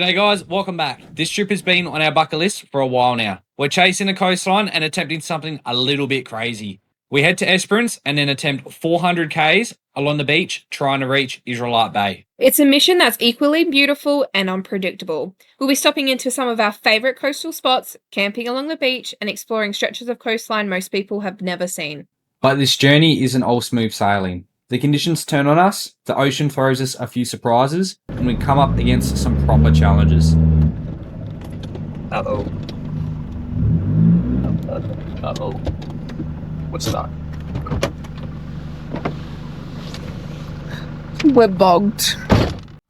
G'day guys, welcome back. This trip has been on our bucket list for a while now. We're chasing the coastline and attempting something a little bit crazy. We head to Esperance and then attempt 400 Ks along the beach trying to reach Israelite Bay. It's a mission that's equally beautiful and unpredictable. We'll be stopping into some of our favourite coastal spots, camping along the beach and exploring stretches of coastline most people have never seen. But this journey isn't all smooth sailing. The conditions turn on us, the ocean throws us a few surprises, and we come up against some proper challenges. Uh-oh. Uh-oh. What's that? We're bogged.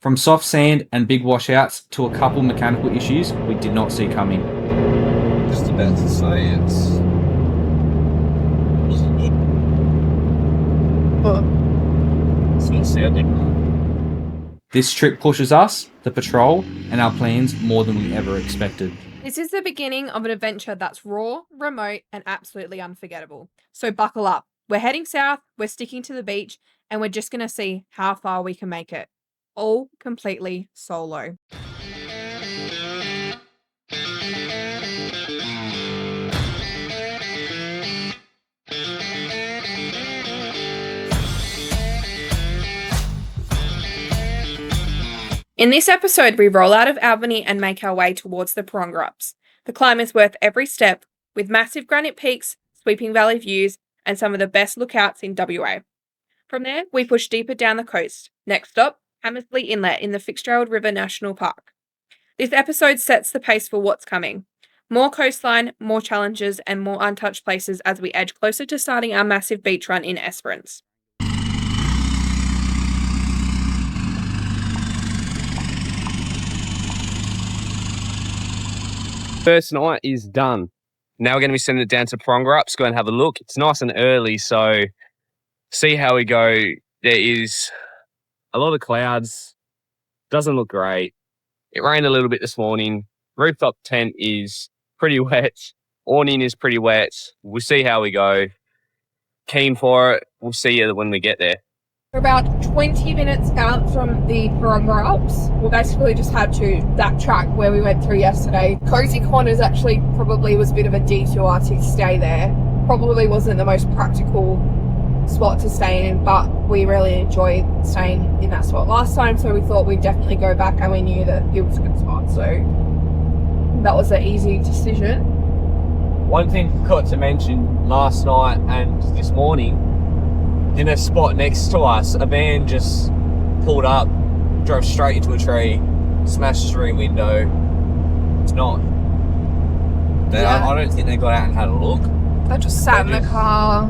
From soft sand and big washouts to a couple mechanical issues we did not see coming. Just about to say it's good. But It's not sounding. This trip pushes us, the patrol, and our plans more than we ever expected. this is the beginning of an adventure that's raw, remote, and absolutely unforgettable. So buckle up. We're heading south, we're sticking to the beach, and we're just going to see how far we can make it. All completely solo. In this episode, we roll out of Albany and make our way towards the Porongurups. The climb is worth every step, with massive granite peaks, sweeping valley views, and some of the best lookouts in WA. From there, we push deeper down the coast. Next stop, Hamersley Inlet in the Fitzgerald River National Park. This episode sets the pace for what's coming. More coastline, more challenges, and more untouched places as we edge closer to starting our massive beach run in Esperance. First night is done. Now we're going to be sending it down to Porongurups, go and have a look. It's nice and early, so see how we go. There is a lot of clouds. Doesn't look great. It rained a little bit this morning. Rooftop tent is pretty wet. Awning is pretty wet. We'll see how we go. Keen for it. We'll see you when we get there. We're about 20 minutes out from the Porongurups. We basically just had to backtrack where we went through yesterday. Cozy Corners actually probably was a bit of a detour to stay there. Probably wasn't the most practical spot to stay in, but we really enjoyed staying in that spot last time, so we thought we'd definitely go back, and we knew that it was a good spot, so that was an easy decision. One thing I forgot to mention last night and this morning, in a spot next to us, a van just pulled up, drove straight into a tree, smashed through a window. It's not. I don't think they got out and had a look. They just sat in the car,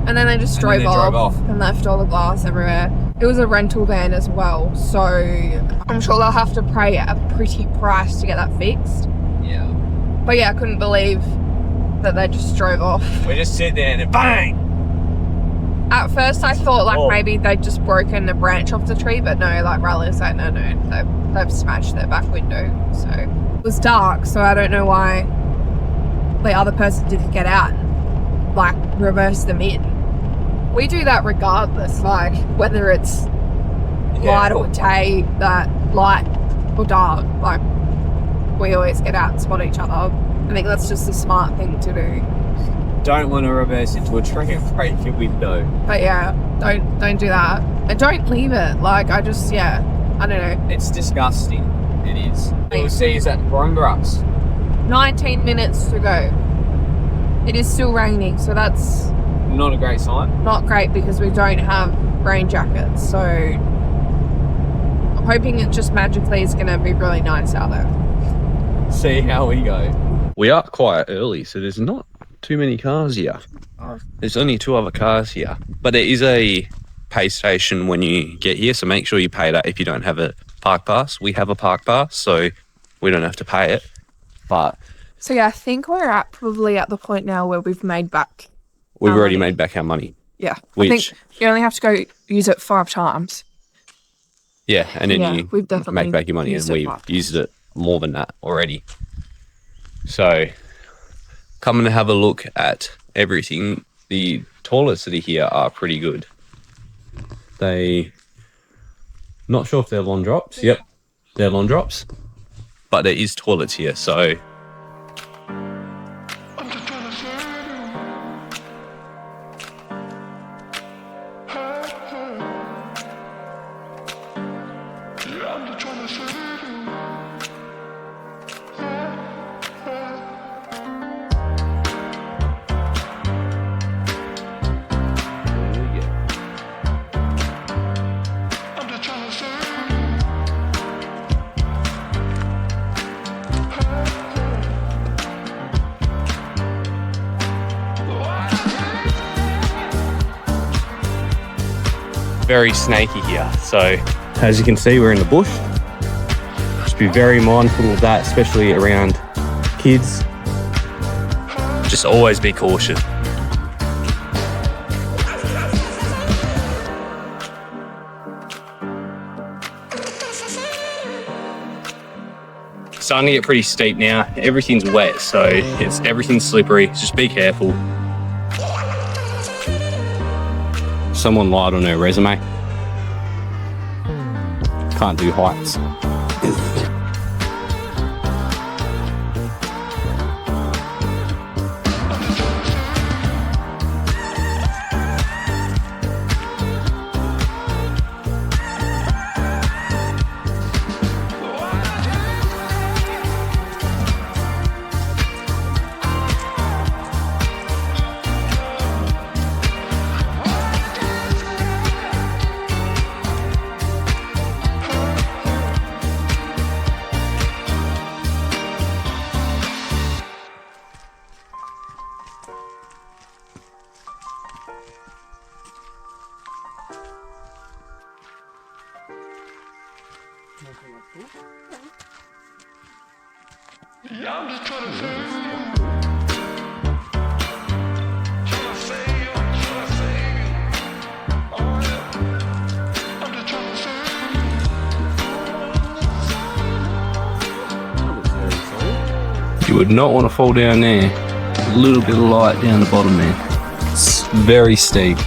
and then they just drove off and left all the glass everywhere. It was a rental van as well, so I'm sure they'll have to pay a pretty price to get that fixed. Yeah. But yeah, I couldn't believe that they just drove off. We just sit there and then bang! At first I thought maybe they'd just broken a branch off the tree, but no, like Riley said, no, they've smashed their back window. So it was dark, so I don't know why the other person didn't get out and like reverse them in. We do that regardless, like whether it's light or day, that light or dark, like we always get out and spot each other. I think that's just a smart thing to do. Don't want to reverse into a tree and break your window. But yeah, don't do that. And don't leave it. Like, I don't know. It's disgusting. It is. You'll see is at Porongurups. 19 minutes to go. It is still raining, so that's Not a great sign. not great because we don't have rain jackets. So I'm hoping it just magically is going to be really nice out there. See how we go. We are quite early, so there's not too many cars here. There's only 2 other cars here. But there is a pay station when you get here, so make sure you pay that if you don't have a park pass. We have a park pass, so we don't have to pay it. But So yeah, I think we're probably at the point now where we've made back. we've already made back our money. Yeah. I Which- think you only have to go use it 5 times. Yeah, and then Yeah, we've you definitely make back your money, used and it we've up. used it more than that already. So come and have a look at everything. The toilets that are here are pretty good. Not sure if they're lawn drops. Yep, they're lawn drops. but there is toilets here, so very snaky here. So as you can see, we're in the bush. Just be very mindful of that, especially around kids. Just always be cautious. Starting to get pretty steep now. Everything's wet, so everything's slippery. Just be careful. Someone lied on her resume. Can't do heights. Yeah, I'm just trying to say. You would not want to fall down there. A little bit of light down the bottom there. It's very steep.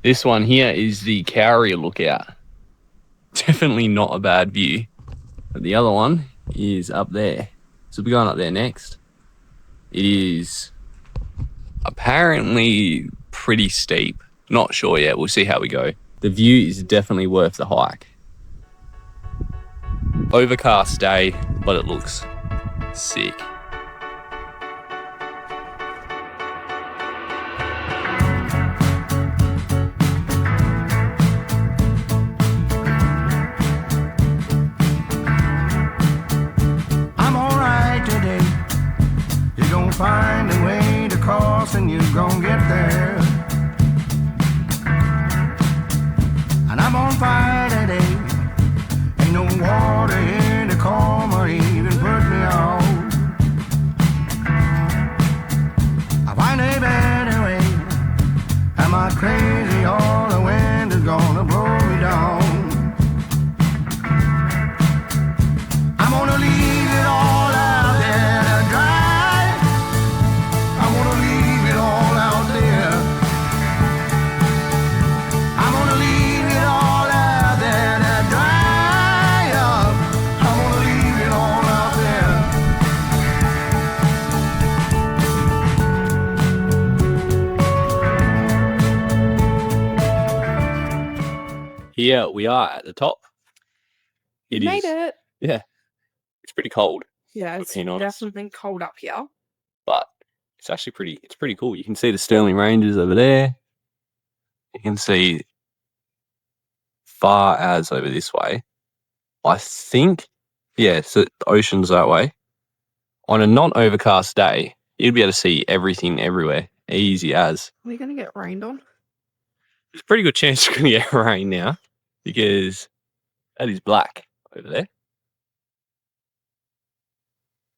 This one here is the Cowrie lookout. Definitely not a bad view. But the other one is up there. So we're going up there next. It is apparently pretty steep. Not sure yet. We'll see how we go. The view is definitely worth the hike. Overcast day, but it looks sick. Find a way to cross and you're gonna get there. And I'm on fire today. Ain't no water here to calm or even put me out. I find a better way. Am I crazy or the wind is gonna blow me down? I'm gonna leave it all out there to dry. Here we are at the top. You made it. Yeah. It's pretty cold, Yeah, it's being honest. definitely been cold up here. but it's actually pretty cool. You can see the Stirling Ranges over there. You can see far as over this way. I think, yeah, so the ocean's that way. On a non-overcast day, you'd be able to see everything everywhere, easy as. Are we going to get rained on? There's a pretty good chance you're going to get rain now because that is black over there.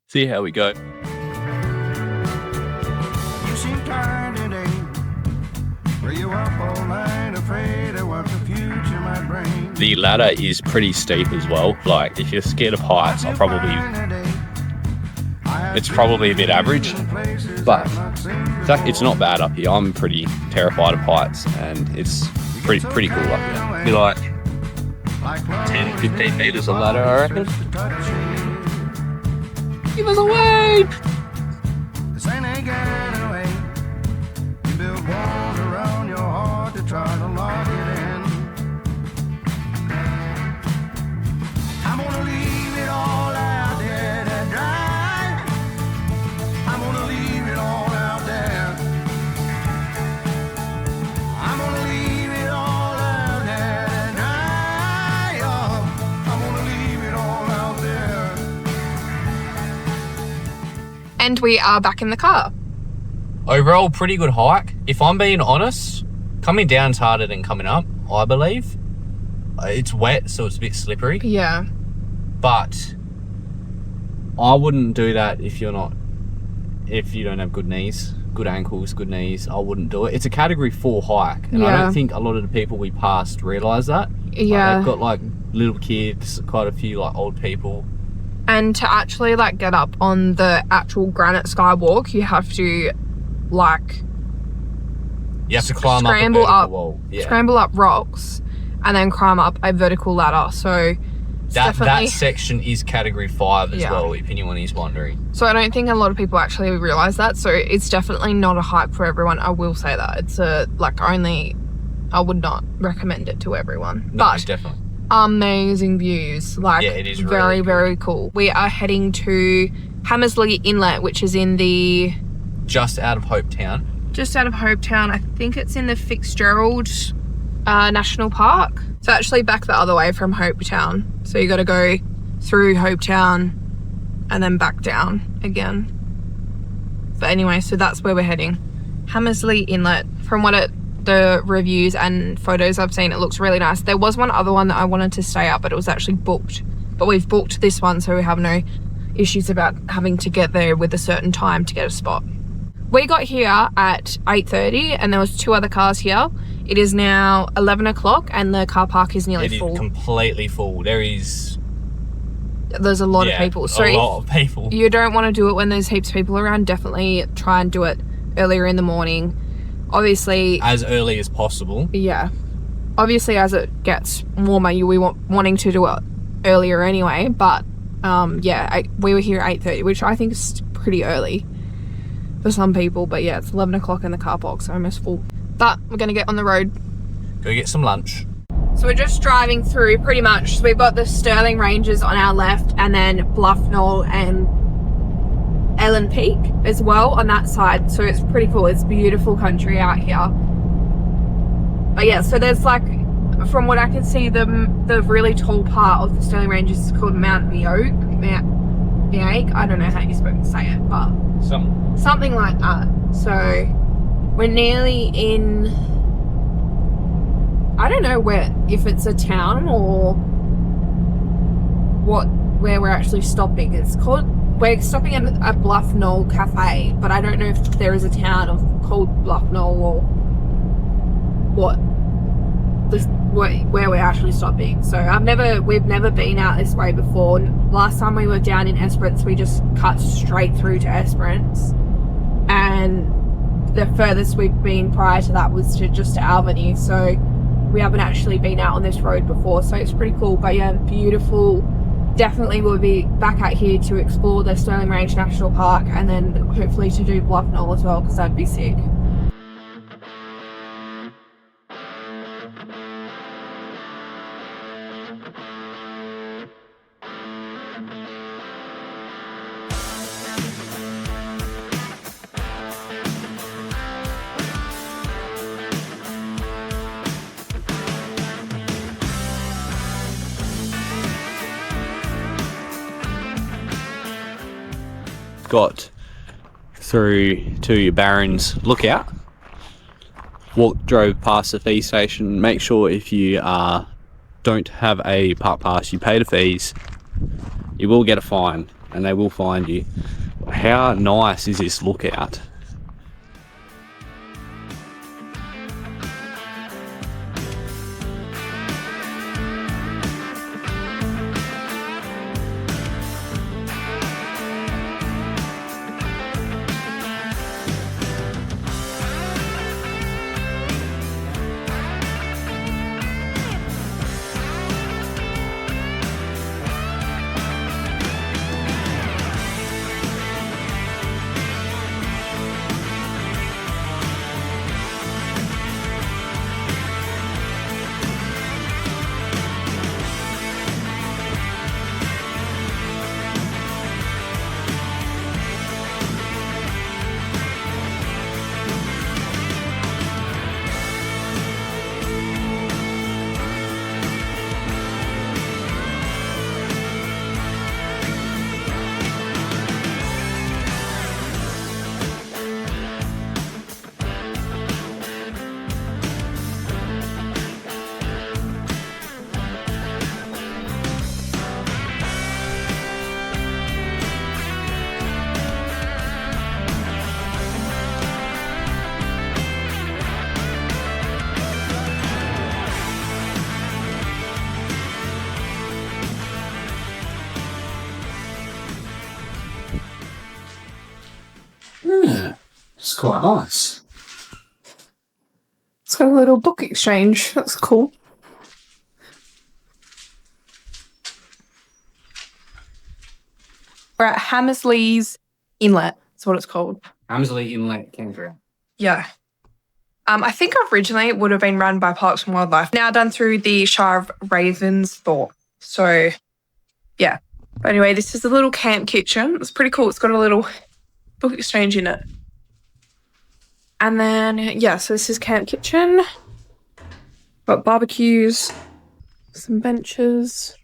See how we go. You seem tired today. Were you up all night afraid of what the future might bring? The ladder is pretty steep as well. Like, if you're scared of heights, it's probably a bit average, but it's not bad up here. I'm pretty terrified of heights, and it's pretty cool up here. Be like 10, 15 meters of ladder, I reckon. Give us a wave! This ain't a getaway. You build walls around your heart to try to lock it in. I'm gonna leave it all out there to dry. I'm gonna leave it all out there. I'm gonna leave it all out there to dry. Oh, I'm gonna leave it all out there. And we are back in the car. Overall, pretty good hike. If I'm being honest, coming down's harder than coming up, I believe. It's wet, so it's a bit slippery. Yeah. But I wouldn't do that if you don't have good knees, good ankles, good knees. I wouldn't do it. It's a category 4 hike, and I don't think a lot of the people we passed realise that. Yeah. They've got like little kids, quite a few like old people. And to actually like get up on the actual Granite Skywalk, you have to like Climb up a vertical wall. Yeah. Scramble up rocks and then climb up a vertical ladder. So that section is category 5 as well, if anyone is wondering. So I don't think a lot of people actually realise that. So it's definitely not a hike for everyone. I will say that. It's I would not recommend it to everyone. No, but definitely. Amazing views. Like, it is very, really very cool. We are heading to Hamersley Inlet, which is in the... Just out of Hopetown. Just out of Hopetown. I think it's in the Fitzgerald National Park. It's actually back the other way from Hopetown. So you got to go through Hopetown and then back down again. But anyway, so that's where we're heading. Hamersley Inlet. From the reviews and photos I've seen, it looks really nice. There was one other one that I wanted to stay at, but it was actually booked. But we've booked this one, so we have no issues about having to get there with a certain time to get a spot. We got here at 8:30 and there was 2 other cars here. It is now 11 o'clock and the car park is nearly full. It is completely full. There's a lot of people. So a lot of people. You don't want to do it when there's heaps of people around. Definitely try and do it earlier in the morning. Obviously, as early as possible. Yeah. Obviously, as it gets warmer, we wanting to do it earlier anyway. But we were here at 8:30, which I think is pretty early for some people. But yeah, it's 11 o'clock and the car park's almost full. But we're going to get on the road. Go get some lunch. So we're just driving through pretty much. So we've got the Stirling Ranges on our left and then Bluff Knoll and Ellen Peak as well on that side. So it's pretty cool. It's beautiful country out here. But yeah, so there's like, from what I can see, the really tall part of the Stirling Ranges is called Mount Viake. I don't know how you're supposed to say it, but something like that. So we're nearly in, I don't know if it's a town or where we're actually stopping. We're stopping at a Bluff Knoll cafe, but I don't know if there is a town called Bluff Knoll or where we're actually stopping. So we've never been out this way before. Last time we were down in Esperance, we just cut straight through to Esperance, and the furthest we've been prior to that was to Albany. So we haven't actually been out on this road before, so it's pretty cool. But yeah, beautiful. Definitely we'll be back out here to explore the Stirling Range National Park and then hopefully to do Bluff Knoll as well, because that'd be sick. Got through to Barron's Lookout. Drove past the fee station. Make sure if you don't have a park pass, you pay the fees. You will get a fine, and they will find you. How nice is this lookout? quite nice. It's got a little book exchange. That's cool. We're at Hamersley's Inlet. That's what it's called. Hamersley Inlet campground. Yeah. I think originally it would have been run by Parks and Wildlife. Now done through the Shire of Ravensthorpe. So, yeah. But anyway, this is a little camp kitchen. It's pretty cool. It's got a little book exchange in it. And then, yeah, so this is camp kitchen. Got barbecues, some benches.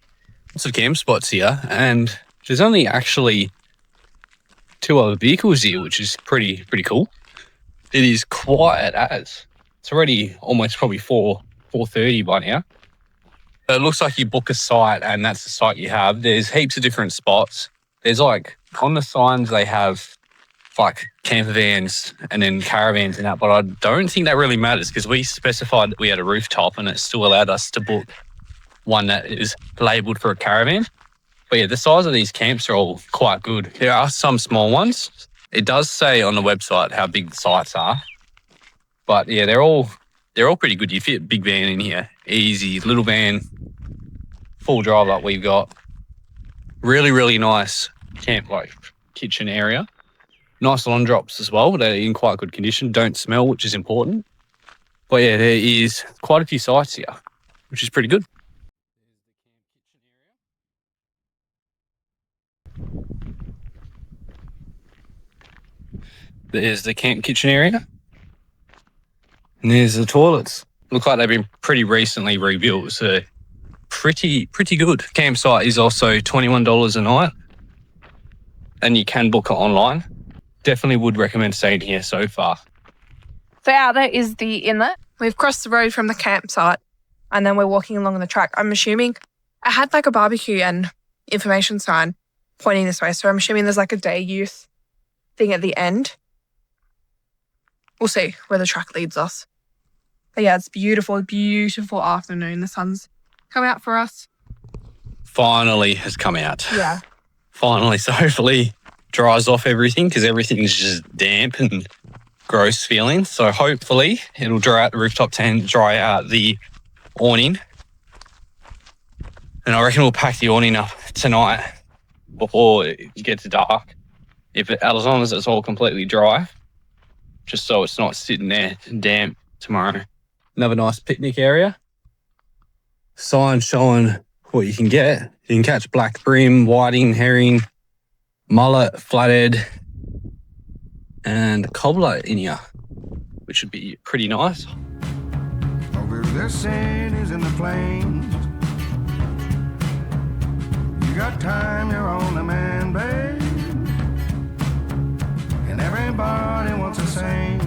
Lots of camp spots here, and there's only actually 2 other vehicles here, which is pretty cool. It is quiet as. It's already almost probably 4:30 by now. It looks like you book a site and that's the site you have. There's heaps of different spots. There's like, on the signs they have like camper vans and then caravans and that, but I don't think that really matters because we specified that we had a rooftop and it still allowed us to book one that is labelled for a caravan. But yeah, the size of these camps are all quite good. There are some small ones. It does say on the website how big the sites are. But yeah, they're all pretty good. You fit a big van in here. Easy. Little van, full drive like we've got. Really, really nice camp like kitchen area. Nice lawn drops as well. They're in quite good condition. Don't smell, which is important. But yeah, there is quite a few sites here, which is pretty good. There's the camp kitchen area. And there's the toilets. Look like they've been pretty recently rebuilt, so pretty good. Campsite is also $21 a night, and you can book it online. Definitely would recommend staying here so far. So out there is the inlet. We've crossed the road from the campsite and then we're walking along the track. I'm assuming I had like a barbecue and information sign pointing this way. So I'm assuming there's like a day use thing at the end. We'll see where the track leads us. But yeah, it's beautiful, beautiful afternoon. The sun's come out for us. Finally has come out. Yeah. Finally, so hopefully dries off everything because everything's just damp and gross feeling. So hopefully it'll dry out the rooftop tent, dry out the awning. And I reckon we'll pack the awning up tonight before it gets dark. As long as it's all completely dry, just so it's not sitting there damp tomorrow. Another nice picnic area. Sign showing what you can get. You can catch black bream, whiting, herring, mullet, flathead, and cobbler in here, which would be pretty nice. Over the sand is in the plains. You got time, you're on the man, babe. And everybody wants the same.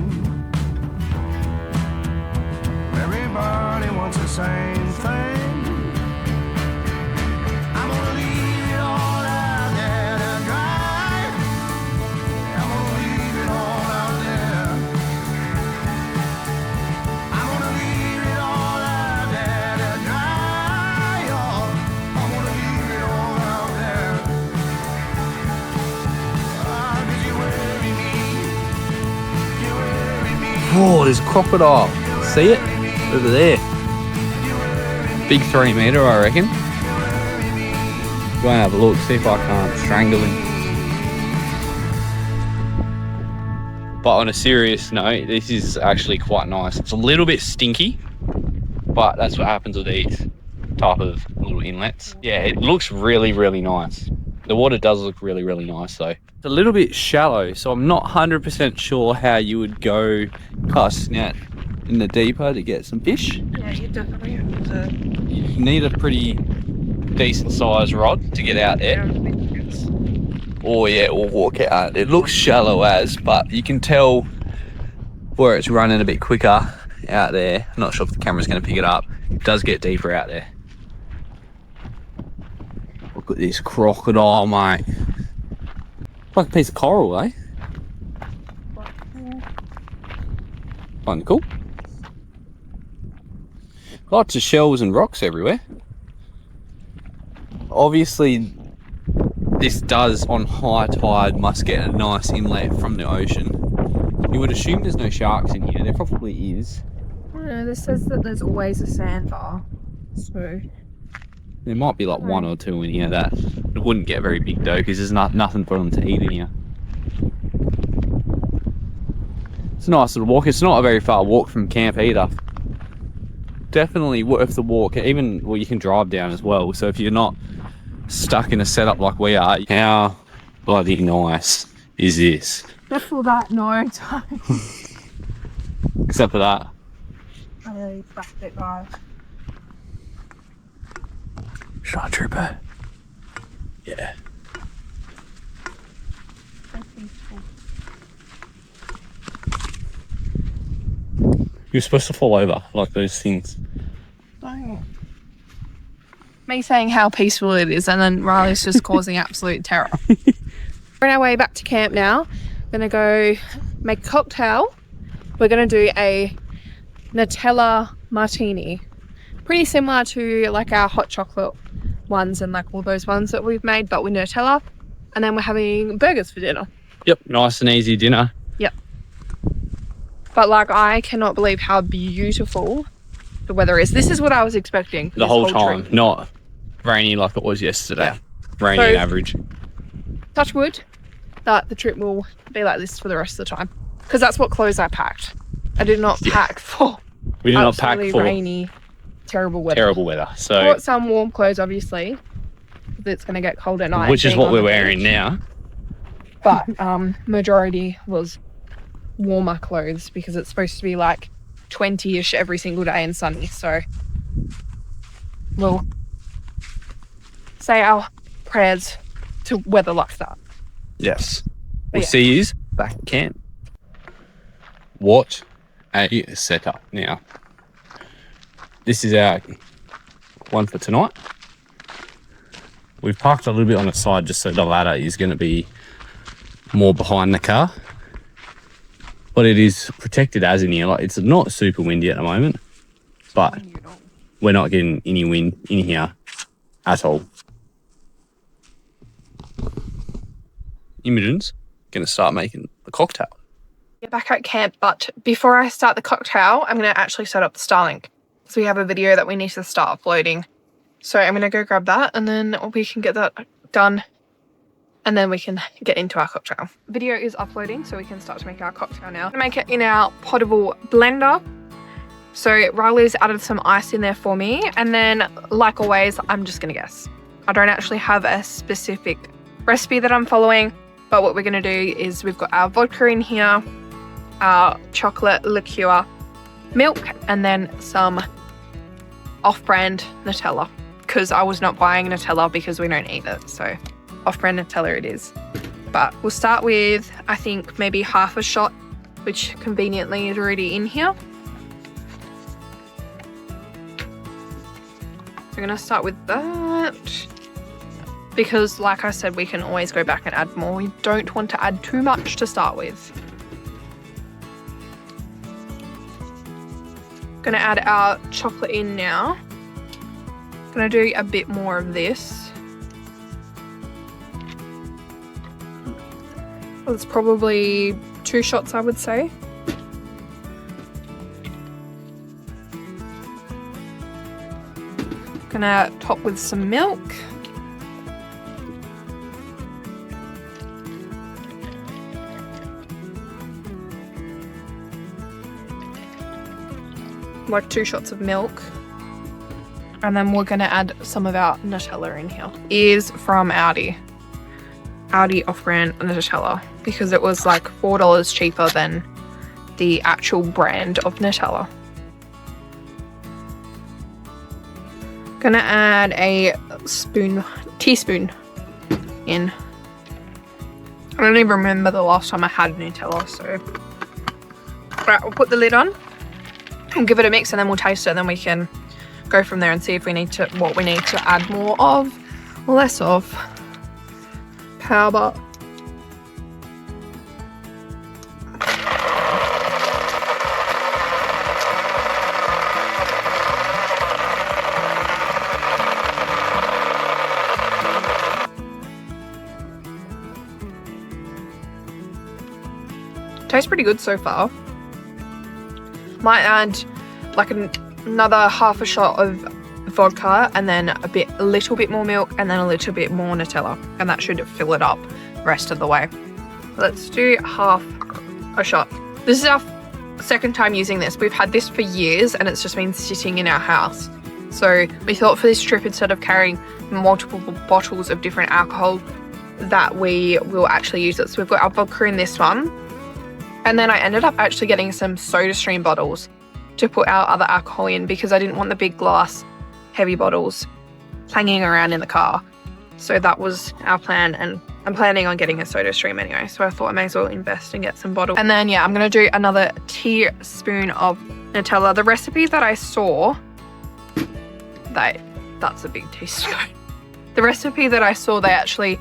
Everybody wants the same thing. I'm gonna leave it all out there to dry. I'm gonna leave it all out there. I'm gonna leave it all out there to dry. Oh, I'm gonna leave it all out there. Ah, 'cause you worry me. You worry me. Oh, there's a crocodile. See it? Over there. Big 3 metre, I reckon. Go and have a look, see if I can't strangle him. But on a serious note, this is actually quite nice. It's a little bit stinky, but that's what happens with these type of little inlets. Yeah, it looks really, really nice. The water does look really, really nice though. It's a little bit shallow, so I'm not 100% sure how you would go casting out in the deeper to get some fish. Yeah, you definitely have to. You need a pretty decent sized rod to get out there. Or walk out. It looks shallow as, but you can tell where it's running a bit quicker out there. I'm not sure if the camera's going to pick it up. It does get deeper out there. Look at this crocodile, mate. Like a piece of coral, eh? Kinda cool. Lots of shells and rocks everywhere. Obviously, this does on high tide must get a nice inlet from the ocean. You would assume there's no sharks in here. There probably is. I don't know, this says that there's always a sandbar. So There might be like one or two in here that it wouldn't get very big though, because there's nothing for them to eat in here. It's a nice little walk. It's not a very far walk from camp either. Definitely worth the walk. Even, well, you can drive down as well. So if you're not stuck in a setup like we are, how bloody nice is this? just for that, no time. Except for that. I really backed it, guys. Shot trooper. Yeah. You're supposed to fall over like those things. Don't. Me saying how peaceful it is, and then Riley's just causing absolute terror. We're on our way back to camp now. We're gonna go make a cocktail. We're gonna do a Nutella martini. Pretty similar to like our hot chocolate ones and like all those ones that we've made, but with Nutella. And then we're having burgers for dinner. Yep, nice and easy dinner. Yep. But like, I cannot believe how beautiful the weather is. This is what I was expecting. The whole time, not rainy like it was yesterday. Yeah. Rainy So- and average. Touch wood that the trip will be like this for the rest of the time, because that's what clothes I packed. I did not pack for We did not pack absolutely for rainy, terrible weather. terrible weather. So, Brought some warm clothes, obviously, because it's going to get cold at night. which is being what on we're the wearing beach. now. But majority was warmer clothes, because it's supposed to be like 20-ish every single day and sunny. So we'll say our prayers to weather like that. Yes. But We'll yeah. see yous back at camp. What a setup. Now, this is our one for tonight. We've parked a little bit on the side just so the ladder is going to be more behind the car. But it is protected as in here. Like, it's not super windy at the moment, but we're not getting any wind in here at all. Imogen's going to start making the cocktail. Get back at camp, but before I start the cocktail, I'm going to actually set up the Starlink. So we have a video that we need to start uploading. So I'm going to go grab that, and then we can get that done, and then we can get into our cocktail. Video is uploading, so we can start to make our cocktail now. I'm going to make it in our potable blender. So Riley's added some ice in there for me, and then like always, I'm just going to guess. I don't actually have a specific recipe that I'm following, but what we're going to do is we've got our vodka in here, our chocolate liqueur, milk, and then some off-brand Nutella, because I was not buying Nutella because we don't eat it. So off-brand Nutella it is. But we'll start with, I think, maybe half a shot, which conveniently is already in here. We're going to start with that, because like I said, we can always go back and add more. We don't want to add too much to start with. Gonna add our chocolate in now. Gonna do a bit more of this. Well, it's probably 2 shots, I would say. Gonna top with some milk. Like 2 shots of milk. And then we're gonna add some of our Nutella in here. Is from Aldi off-brand Nutella, because it was like $4 cheaper than the actual brand of Nutella. Gonna add a teaspoon in. I don't even remember the last time I had Nutella, so. Alright, we'll put the lid on and give it a mix, and then we'll taste it, and then we can go from there and see if we need to, what we need to add more of or less of. Powder. tastes pretty good so far. Might add like another half a shot of vodka and then a little bit more milk and then a little bit more Nutella, and that should fill it up the rest of the way. Let's do half a shot. This is our second time using this. We've had this for years and it's just been sitting in our house. So we thought for this trip, instead of carrying multiple bottles of different alcohol, that we will actually use it. So we've got our vodka in this one. And then I ended up actually getting some SodaStream bottles to put our other alcohol in because I didn't want the big glass heavy bottles hanging around in the car. So that was our plan, and I'm planning on getting a SodaStream anyway, so I thought I may as well invest and get some bottles. And then yeah, I'm gonna do another teaspoon of Nutella. The recipe that I saw, that's a big teaspoon. The recipe that I saw, they actually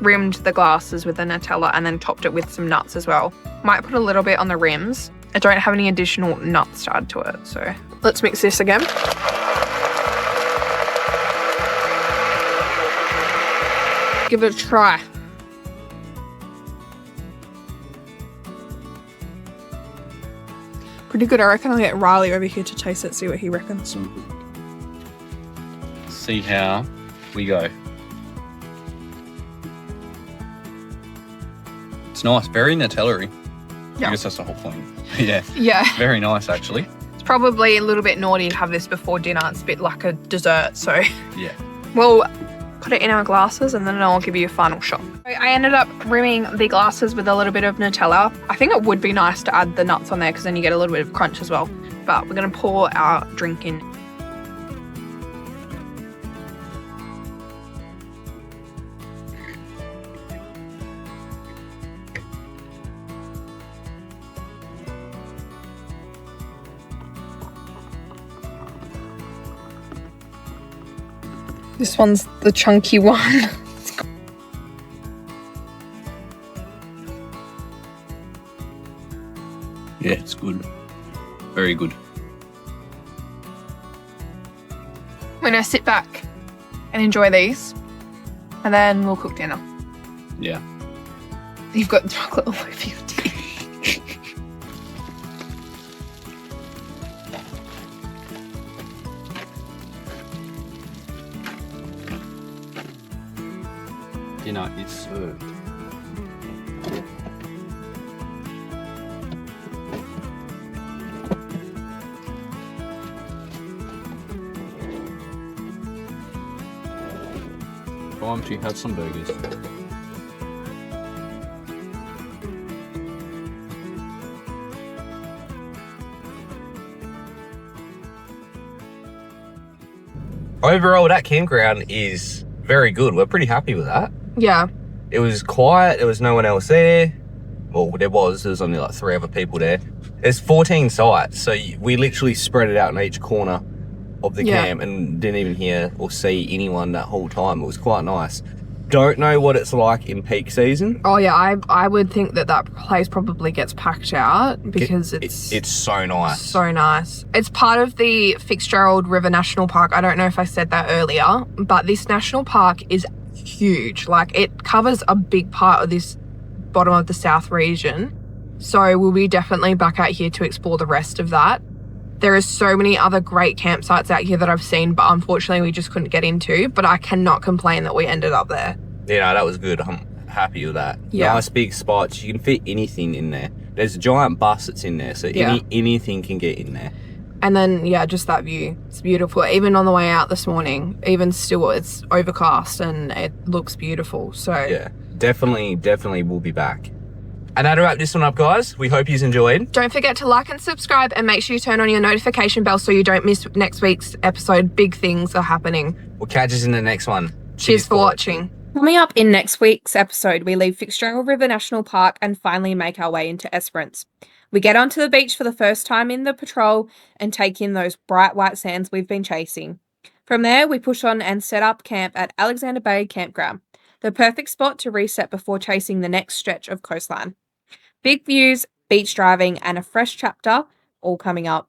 rimmed the glasses with the Nutella and then topped it with some nuts as well. Might put a little bit on the rims. I don't have any additional nuts to add to it, so let's mix this again. Give it a try. Pretty good. I reckon I'll get Riley over here to taste it, see what he reckons. See how we go. It's nice, very Nutella-y. Yeah. I guess that's the whole point. Yeah. Yeah. Very nice, actually. It's probably a little bit naughty to have this before dinner. It's a bit like a dessert, so Yeah. we'll put it in our glasses and then I'll give you a final shot. I ended up rimming the glasses with a little bit of Nutella. I think it would be nice to add the nuts on there because then you get a little bit of crunch as well. But we're going to pour our drink in. This one's the chunky one. Yeah, it's good. Very good. We're gonna sit back and enjoy these, and then we'll cook dinner. Yeah. You've got chocolate all over your teeth. Dinner is served. Time to have some burgers. Overall, that campground is very good. We're pretty happy with that. Yeah. It was quiet. There was no one else there. Well, there was only like 3 other people there. There's 14 sites, so we literally spread it out in each corner of the camp and didn't even hear or see anyone that whole time. It was quite nice. Don't know what it's like in peak season. Oh yeah, I would think that place probably gets packed out because it's so nice. So nice. It's part of the Fitzgerald River National Park. I don't know if I said that earlier, but this national park is huge. Like, it covers a big part of this bottom of the south region. So we'll be definitely back out here to explore the rest of that. There are so many other great campsites out here that I've seen, but unfortunately we just couldn't get into. But I cannot complain that we ended up there. Yeah, that was good. I'm happy with that. Yeah. Nice big spots. You can fit anything in there. There's a giant bus that's in there, so anything can get in there. And then, yeah, just that view. It's beautiful. Even on the way out this morning, even still, it's overcast and it looks beautiful. So yeah, definitely we'll be back. And that'll wrap this one up, guys. We hope you enjoyed. Don't forget to like and subscribe and make sure you turn on your notification bell so you don't miss next week's episode. Big things are happening. We'll catch us in the next one. Cheers for watching. Coming up in next week's episode, we leave Fitzgerald River National Park and finally make our way into Esperance. We get onto the beach for the first time in the patrol and take in those bright white sands we've been chasing. From there, we push on and set up camp at Alexander Bay Campground, the perfect spot to reset before chasing the next stretch of coastline. Big views, beach driving, and a fresh chapter all coming up.